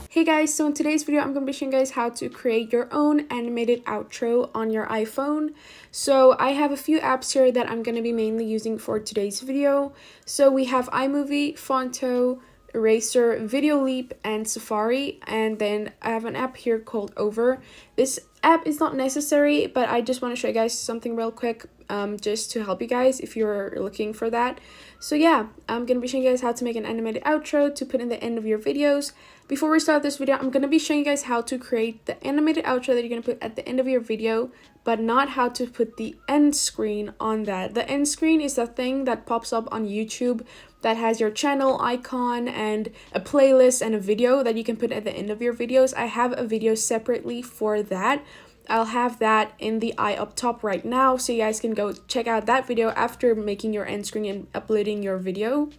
Hey guys, so in today's video I'm going to be showing you guys how to create your own animated outro on your iPhone. So I have a few apps here that I'm going to be mainly using for today's video. So we have iMovie, Fonto, Eraser, Video Leap, and Safari, and then I have an app here called Over. This app is not necessary, but I just want to show you guys something real quick just to help you guys if you're looking for that. So yeah, I'm going to be showing you guys how to make an animated outro to put in the end of your videos. Before we start this video, I'm going to be showing you guys how to create the animated outro that you're going to put at the end of your video, but not how to put the end screen on that. The end screen is the thing that pops up on YouTube that has your channel icon and a playlist and a video that you can put at the end of your videos. I have a video separately for that. I'll have that in the eye up top right now, so you guys can go check out that video after making your end screen and uploading your video.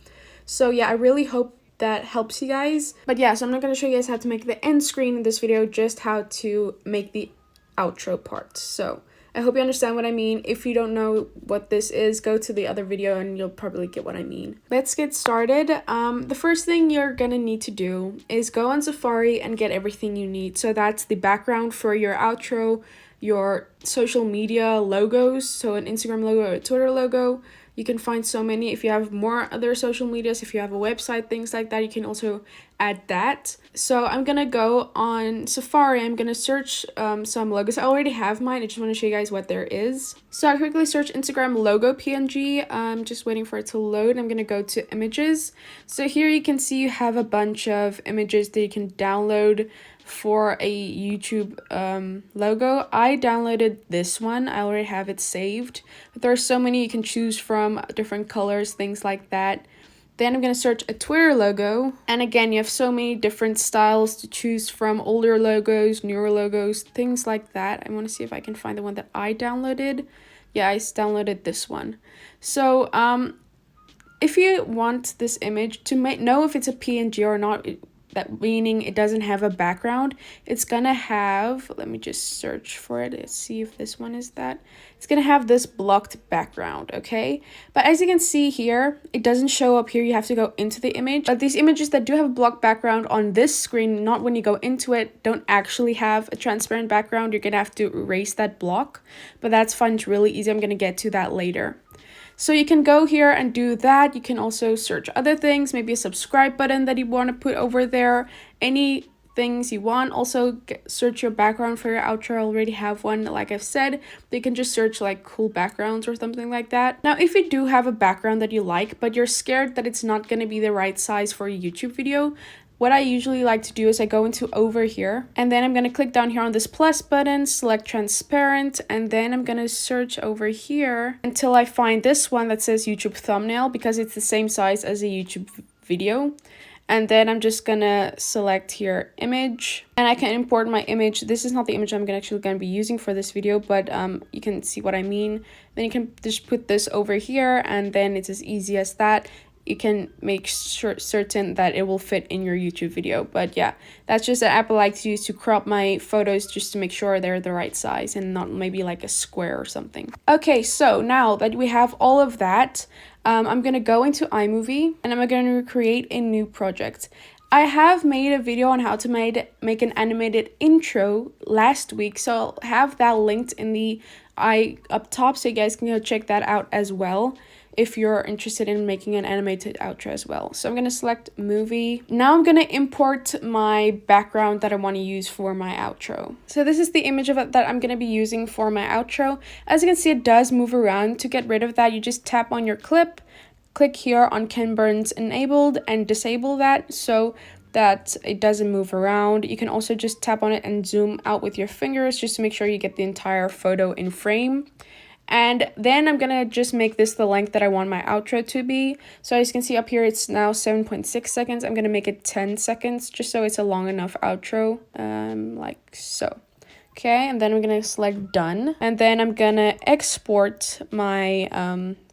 So yeah, I really hope that helps you guys. But yeah, so I'm not going to show you guys how to make the end screen in this video, just how to make the outro part. So I hope you understand what I mean. If you don't know what this is, go to the other video and you'll probably get what I mean. Let's get started. The first thing you're gonna need to do is go on Safari and get everything you need. So that's the background for your outro, your social media logos, so an Instagram logo or a Twitter logo. You can find so many. If you have more other social medias, if you have a website, things like that, you can also add that. So I'm gonna go on Safari. I'm gonna search some logos. I already have mine. I just want to show you guys what there is. So I quickly search Instagram logo PNG. I'm just waiting for it to load. I'm gonna go to images. So here you can see you have a bunch of images that you can download for a YouTube logo. I downloaded this one. I already have it saved, but there are so many you can choose from, different colors, things like that. Then I'm going to search a Twitter logo, and again you have so many different styles to choose from, older logos, newer logos, things like that. I want to see if I can find the one that I downloaded. Yeah, I downloaded this one. So if you want this image to know if it's a PNG or not, that meaning it doesn't have a background, it's gonna have, let me just search for it, let's see if this one is that. It's gonna have this blocked background, okay? But as you can see here, it doesn't show up here. You have to go into the image. But these images that do have a blocked background on this screen, not when you go into it, don't actually have a transparent background. You're gonna have to erase that block, but that's fine. It's really easy. I'm gonna get to that later. So you can go here and do that. You can also search other things, maybe a subscribe button that you want to put over there, any things you want. Also search your background for your outro. I already have one, like I've said. You can just search like cool backgrounds or something like that. Now, if you do have a background that you like, but you're scared that it's not going to be the right size for a YouTube video, what I usually like to do is I go into over here, and then I'm going to click down here on this plus button, select transparent, and then I'm going to search over here until I find this one that says YouTube thumbnail, because it's the same size as a YouTube video. And then I'm just going to select here image, and I can import my image. This is not the image I'm actually going to be using for this video, but you can see what I mean. Then you can just put this over here, and then it's as easy as that. You can make certain that it will fit in your YouTube video. But yeah, that's just an app I like to use to crop my photos, just to make sure they're the right size and not maybe like a square or something. Okay, so now that we have all of that, I'm gonna go into iMovie and I'm gonna create a new project. I have made a video on how to make an animated intro last week, so I'll have that linked in the up top, so you guys can go check that out as well if you're interested in making an animated outro as well. So I'm going to select movie. Now I'm going to import my background that I want to use for my outro. So this is the image of it that I'm going to be using for my outro. As you can see, it does move around. To get rid of that, you just tap on your clip, click here on Ken Burns enabled, and disable that so that it doesn't move around. You can also just tap on it and zoom out with your fingers just to make sure you get the entire photo in frame. And then I'm gonna just make this the length that I want my outro to be. So as you can see up here, it's now 7.6 seconds. I'm gonna make it 10 seconds just so it's a long enough outro, like so. Okay, and then I'm gonna select done, and then I'm gonna export my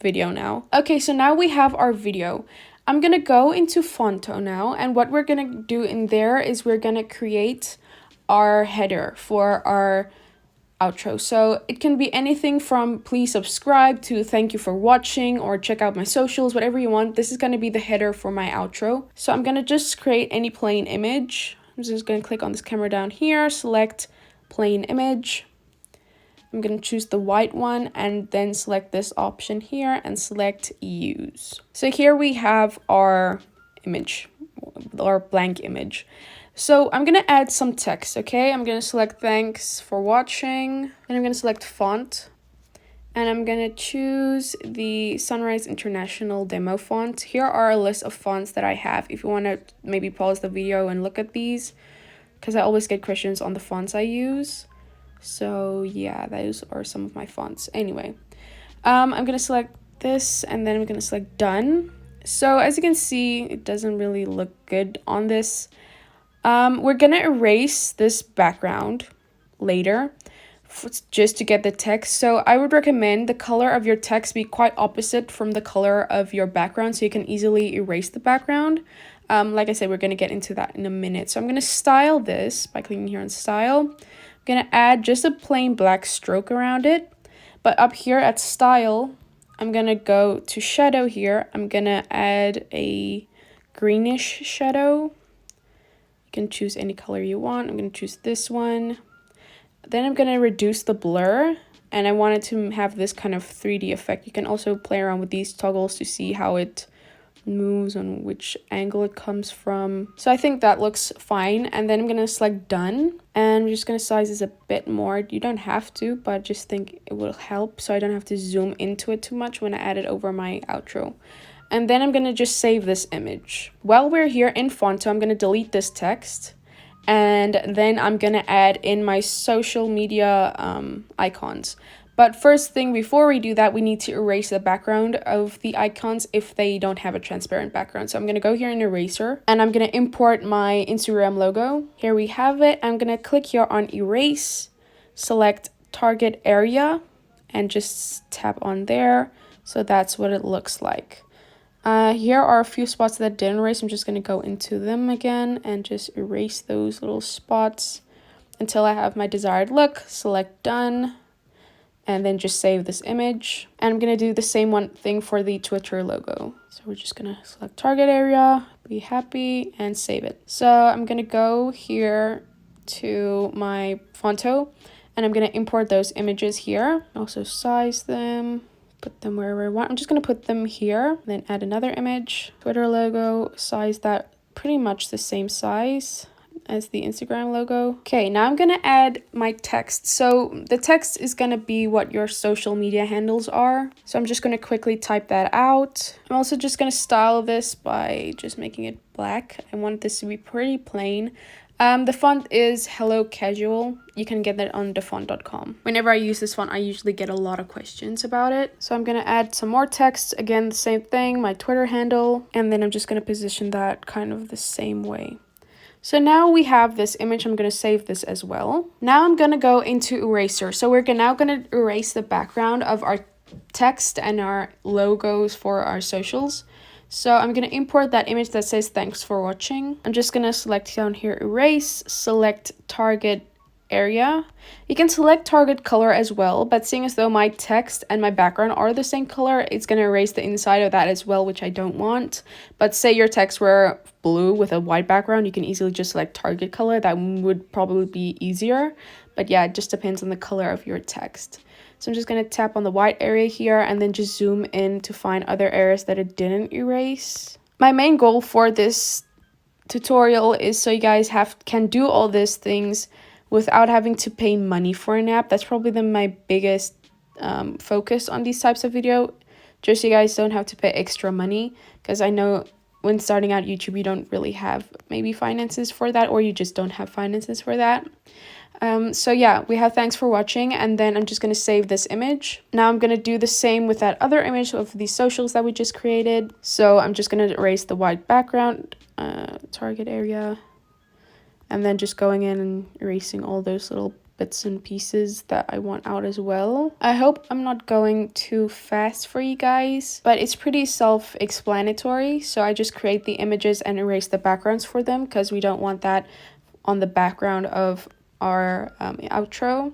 video now. Okay, so now we have our video. I'm gonna go into Fonto now, and what we're gonna do in there is we're gonna create our header for our outro. So it can be anything from please subscribe to thank you for watching or check out my socials, whatever you want. This is going to be the header for my outro. So I'm going to just create any plain image. I'm just going to click on this camera down here, select plain image. I'm going to choose the white one and then select this option here and select use. So here we have our image, our blank image. So I'm going to add some text, okay? I'm going to select thanks for watching, and I'm going to select font, and I'm going to choose the Sunrise International demo font. Here are a list of fonts that I have if you want to maybe pause the video and look at these, because I always get questions on the fonts I use. So yeah, those are some of my fonts. Anyway, I'm going to select this, and then I'm going to select done. So as you can see, it doesn't really look good on this. We're going to erase this background later just to get the text. So I would recommend the color of your text be quite opposite from the color of your background so you can easily erase the background. Like I said, we're going to get into that in a minute. So I'm going to style this by clicking here on style. I'm going to add just a plain black stroke around it. But up here at style, I'm going to go to shadow here. I'm going to add a greenish shadow. You can choose any color you want. I'm going to choose this one. Then I'm going to reduce the blur, and I want it to have this kind of 3D effect. You can also play around with these toggles to see how it moves on which angle it comes from. So I think that looks fine. And then I'm going to select done, and I'm just going to size this a bit more. You don't have to, but I just think it will help so I don't have to zoom into it too much when I add it over my outro. And then I'm going to just save this image. While we're here in Fonto, I'm going to delete this text. And then I'm going to add in my social media icons. But first thing, before we do that, we need to erase the background of the icons if they don't have a transparent background. So I'm going to go here in Eraser, and I'm going to import my Instagram logo. Here we have it. I'm going to click here on Erase, select Target Area, and just tap on there. So that's what it looks like. Here are a few spots that didn't erase. I'm just going to go into them again and just erase those little spots until I have my desired look. Select done, and then just save this image. And I'm going to do the same thing for the Twitter logo. So we're just going to select target area, be happy, and save it. So I'm going to go here to my Fonto, and I'm going to import those images here. Also size them. Put them wherever I want. I'm just going to put them here, then add another image, Twitter logo, size that pretty much the same size as the Instagram logo. Okay, now I'm going to add my text. So the text is going to be what your social media handles are. So I'm just going to quickly type that out. I'm also just going to style this by just making it black. I want this to be pretty plain. The font is Hello Casual. You can get that on thefont.com. Whenever I use this font, I usually get a lot of questions about it. So I'm going to add some more text. Again, the same thing, my Twitter handle. And then I'm just going to position that kind of the same way. So now we have this image. I'm going to save this as well. Now I'm going to go into Eraser. So we're now going to erase the background of our text and our logos for our socials. So I'm going to import that image that says thanks for watching. I'm just going to select down here erase, select target area. You can select target color as well, but seeing as though my text and my background are the same color, it's going to erase the inside of that as well, which I don't want. But say your text were blue with a white background, you can easily just select target color. That would probably be easier. But yeah, it just depends on the color of your text. So I'm just going to tap on the white area here and then just zoom in to find other areas that it didn't erase. My main goal for this tutorial is so you guys can do all these things without having to pay money for an app. That's probably my biggest focus on these types of video, just so you guys don't have to pay extra money, because I know when starting out YouTube you don't really have maybe finances for that, or you just don't have finances for that. So yeah, we have thanks for watching, and then I'm just going to save this image. Now I'm going to do the same with that other image of these socials that we just created. So I'm just going to erase the white background, target area, and then just going in and erasing all those little bits and pieces that I want out as well. I hope I'm not going too fast for you guys, but it's pretty self-explanatory. So I just create the images and erase the backgrounds for them, because we don't want that on the background of our outro.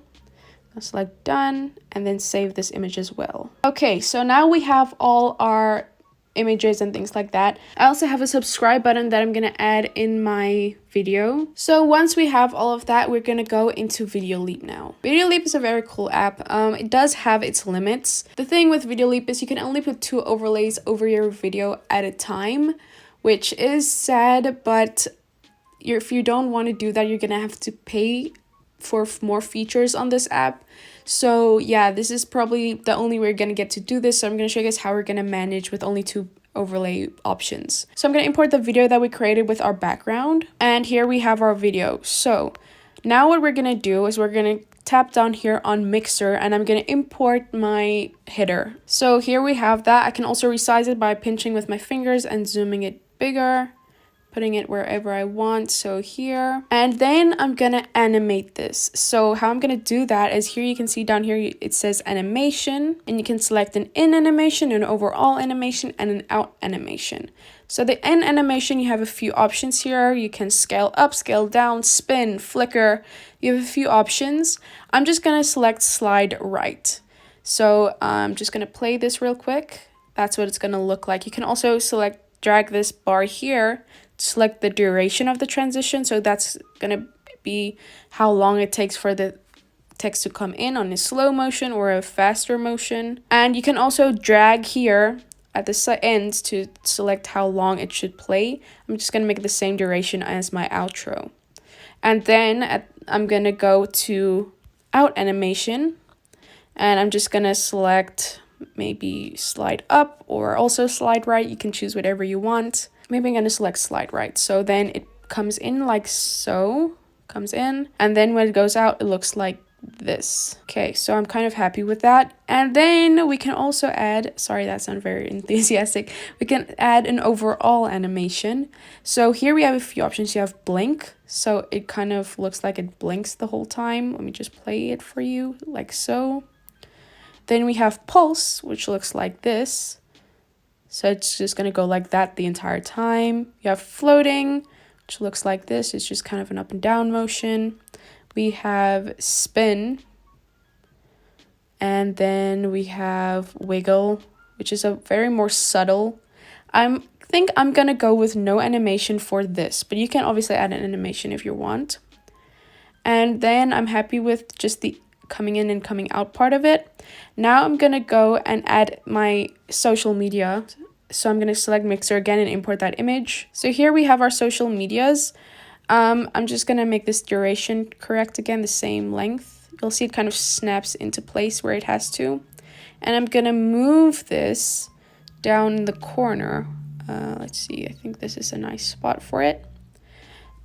select done, and then save this image as well. Okay, so now we have all our images and things like that. I also have a subscribe button that I'm gonna add in my video. So once we have all of that, we're gonna go into Video Leap now. Video Leap is a very cool app. It does have its limits. The thing with Video Leap is you can only put 2 overlays over your video at a time, which is sad, but if you don't want to do that, you're gonna have to pay for more features on this app. So yeah, this is probably the only way we're gonna get to do this. So I'm gonna show you guys how we're gonna manage with only 2 overlay options. So I'm gonna import the video that we created with our background, and here we have our video. So now what we're gonna do is we're gonna tap down here on mixer, and I'm gonna import my header. So here we have that. I can also resize it by pinching with my fingers and zooming it bigger, putting it wherever I want, so here. And then I'm gonna animate this. So how I'm gonna do that is here you can see down here it says animation, and you can select an in animation, an overall animation, and an out animation. So the in animation, you have a few options here. You can scale up, scale down, spin, flicker. You have a few options. I'm just gonna select slide right. So I'm just gonna play this real quick. That's what it's gonna look like. You can also drag this bar here, select the duration of the transition. So that's gonna be how long it takes for the text to come in on a slow motion or a faster motion. And you can also drag here at the ends to select how long it should play. I'm just gonna make the same duration as my outro. And then I'm gonna go to out animation, and I'm just gonna select maybe slide up or also slide right. You can choose whatever you want. Maybe I'm gonna select slide right. So then it comes in like so, comes in, and then when it goes out, it looks like this. Okay, so I'm kind of happy with that. And then we can also add, sorry, that sounds very enthusiastic. We can add an overall animation. So here we have a few options. You have blink. So it kind of looks like it blinks the whole time. Let me just play it for you like so. Then we have pulse, which looks like this. So it's just going to go like that the entire time. You have floating, which looks like this. It's just kind of an up and down motion. We have spin. And then we have wiggle, which is a very more subtle. I think I'm going to go with no animation for this, but you can obviously add an animation if you want. And then I'm happy with just the coming in and coming out part of it. Now I'm gonna go and add my social media. So I'm gonna select mixer again and import that image. So here we have our social medias. I'm just gonna make this duration correct again, the same length. You'll see it kind of snaps into place where it has to. And I'm gonna move this down in the corner. Let's see, I think this is a nice spot for it.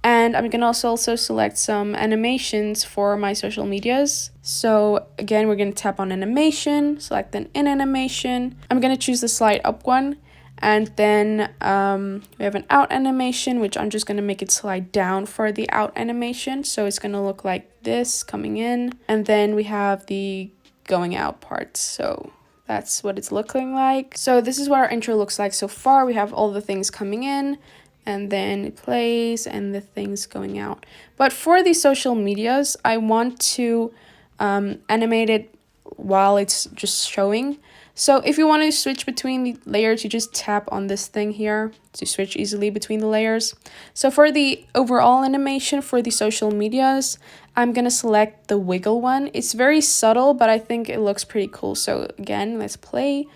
And I'm going to also select some animations for my social medias. So again, we're going to tap on animation, select an in animation. I'm going to choose the slide up one. And then we have an out animation, which I'm just going to make it slide down for the out animation. So it's going to look like this coming in. And then we have the going out part. So that's what it's looking like. So this is what our intro looks like so far. We have all the things coming in, and then it plays and the things going out. But for the social medias, I want to animate it while it's just showing. So if you want to switch between the layers, you just tap on this thing here to switch easily between the layers. So for the overall animation for the social medias, I'm going to select the wiggle one. It's very subtle, but I think it looks pretty cool. So again, let's play.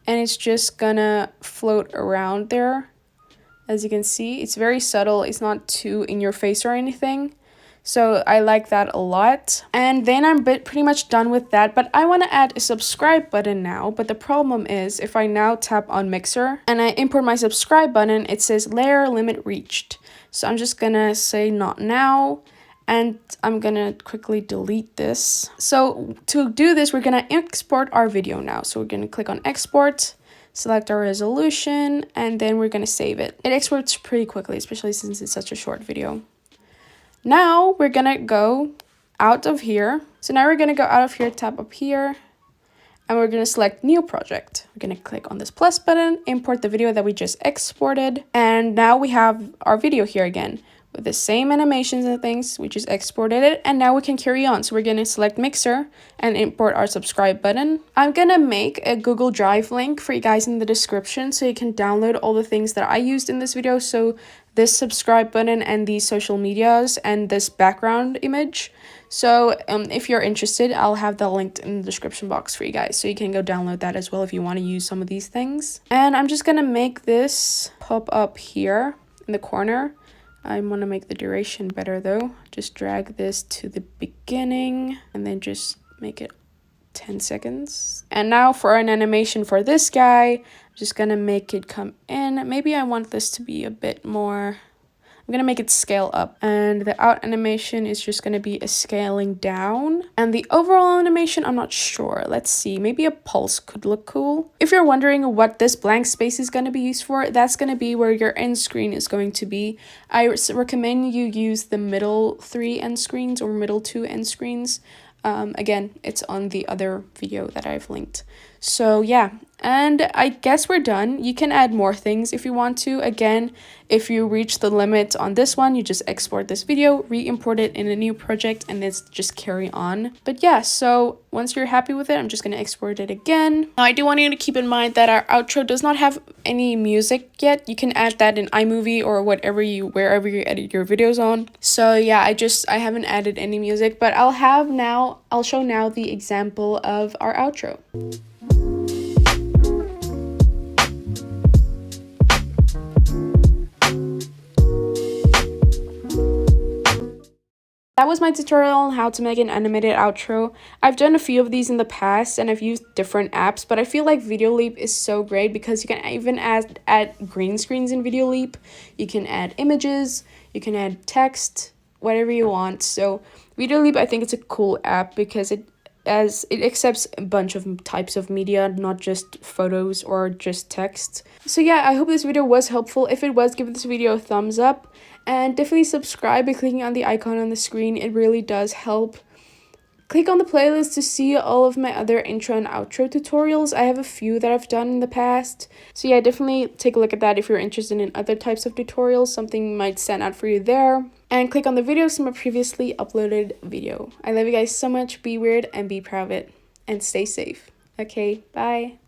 And it's just gonna float around there. As you can see, it's very subtle. It's not too in your face or anything. So I like that a lot. And then I'm pretty much done with that. But I want to add a subscribe button now. But the problem is if I now tap on Mixer and I import my subscribe button, it says layer limit reached. So I'm just going to say not now. And I'm going to quickly delete this. So to do this, we're going to export our video now. So we're going to click on export. Select our resolution, and then we're going to save it. It exports pretty quickly, especially since it's such a short video. Now we're going to go out of here. So now we're going to go out of here, tap up here, and we're going to select new project. We're going to click on this plus button, import the video that we just exported, and now we have our video here again. with the same animations and things. We just exported it, and now we can carry on. So we're going to select mixer and import our subscribe button. I'm going to make a Google Drive link for you guys in the description so you can download all the things that I used in this video. So this subscribe button and these social medias and this background image. So if you're interested, I'll have that linked in the description box for you guys, so you can go download that as well if you want to use some of these things. And I'm just gonna make this pop up here in the corner. I want to make the duration better though. Just drag this to the beginning and then just make it 10 seconds. And now for an animation for this guy, I'm just gonna make it come in. Maybe I want this to be a bit more, I'm gonna make it scale up, and the out animation is just gonna be a scaling down, and the overall animation, I'm not sure. Let's see, maybe a pulse could look cool. If you're wondering what this blank space is gonna be used for, that's gonna be where your end screen is going to be. I recommend you use the middle 3 end screens or middle 2 end screens. Again, it's on the other video that I've linked. So yeah, and I guess we're done. You can add more things if you want to. Again, if you reach the limit on this one, you just export this video, re-import it in a new project, and it's just carry on. But yeah, so once you're happy with it, I'm just going to export it again. Now, I do want you to keep in mind that our outro does not have any music yet. You can add that in iMovie or wherever you edit your videos on. So yeah, I haven't added any music, but I'll show now the example of our outro. That was my tutorial on how to make an animated outro. I've done a few of these in the past and I've used different apps, but I feel like Video Leap is so great because you can even add green screens in Video Leap. You can add images, you can add text, whatever you want. So Video Leap, I think it's a cool app because it accepts a bunch of types of media, not just photos or just text. So yeah, I hope this video was helpful. If it was, give this video a thumbs up. And definitely subscribe by clicking on the icon on the screen. It really does help. Click on the playlist to see all of my other intro and outro tutorials. I have a few that I've done in the past. So yeah, definitely take a look at that if you're interested in other types of tutorials. Something might stand out for you there. And click on the videos from a previously uploaded video. I love you guys so much. Be weird and be proud of it. And stay safe. Okay, bye.